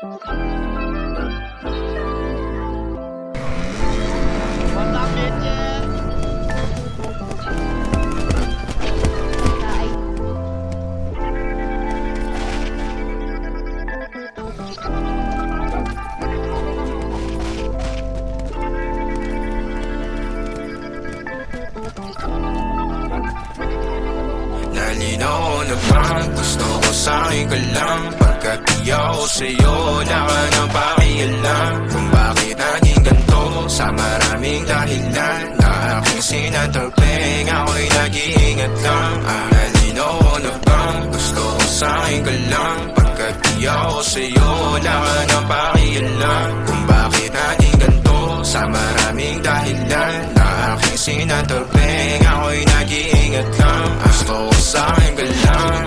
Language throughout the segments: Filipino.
What's up, bitches? Nalinaw na bang gusto ko sa'kin ka lang? Pagkat di ako sa'yo, wala ka nang pakialam. Kung bakit naging ganito sa maraming dahilan na aking sinantabing, ako'y nag-iingat lang. Nalinaw na bang gusto ko sa'kin ka lang? Pagkat di ako sa'yo, wala ka nang pakialam. Kung bakit naging ganito sa maraming dahilan na aking sinantabing, ako'y nag-iingat lang. Gusto ko sa'kin ka lang,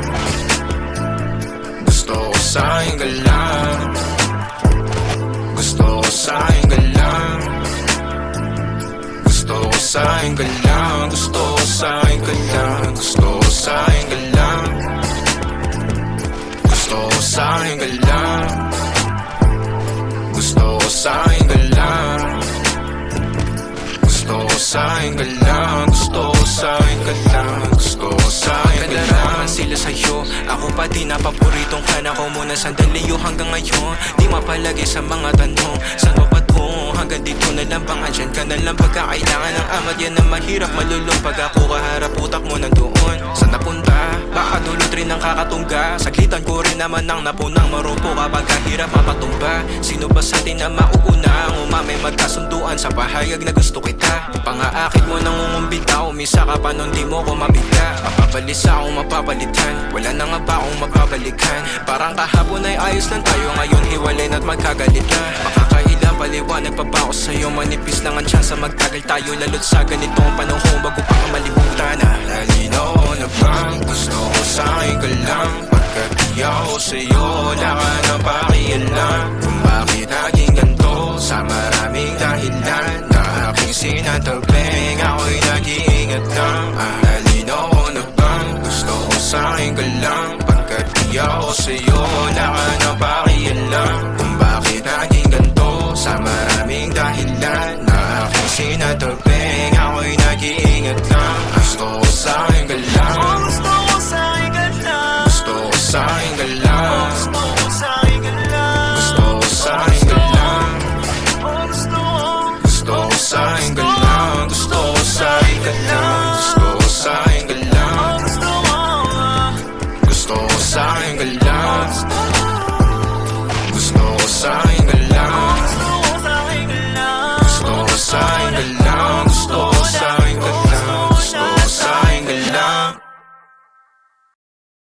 gusto ko sa'kin ka lang, gusto ko sa'kin ka lang, gusto ko sa'kin ka lang, gusto ko sa'kin ka lang, gusto ko sa'kin ka lang, gusto ko sa'kin ka lang, gusto ko sa'kin ka lang, gusto ko sa'kin ka lang, gusto ko sa'kin ka lang, gusto ko sa'kin ka lang. Sila sa'yo, ako pa din na paboritong ka na ko muna sandali yo hanggang ngayon. Di mapalagi sa mga tanong, saan ba patungo? Hanggang dito na lang bang andyan ka na lang pagkakailangan ng amat. Yan ang mahirap malulong pag ako kaharap, utak mo nandoon. Saan napunta? Baka dulot rin ang kakatungga. Saglitan ko rin naman ang napunang marupo kapag kahirap mapatumba. Sino ba sa atin na mauuna? Ang umamay magkasunduan sa pahayag na gusto kita. Pangaakit mo nang umumbita, umisa ka pa nun di mo ko mabigla. Mapabalisa akong mapapalitan, wala na nga ba akong magbabalikan? Parang kahapon ay ayos lang tayo, ngayon hiwalay na't magkagalit na. Makakailang paliwanag pa ba ako sa'yo? Manipis lang ang tsansa magtagal tayo, lalo't sa ganitong panahon bago pa ka malimutan na. Nalinaw na bang gusto ko sa'kin ka lang? Pagkat di ako sa'yo, wala ka nang pakialam. Kung bakit naging ganito sa maraming dahilan na aking sinantabing, ako'y nag-iingat lang. Nalinaw na bang gusto ko sa'kin ka lang? Pagkat di ako sa'yo, wala ka nang pakialam. Kung bakit naging ganito sa maraming dahilan na aking sinantabing, ako'y nag-iingat lang. Gusto ko sa'kin ka lang, Gusto ko sa'kin ka lang, gusto ko sa'kin ka lang, gusto ko sa'kin ka lang, gusto ko sa'kin ka lang, gusto gusto ko sa'kin ka lang, gusto ko sa'kin ka lang, gusto ko sa'kin ka lang, gusto ko sa'kin ka lang.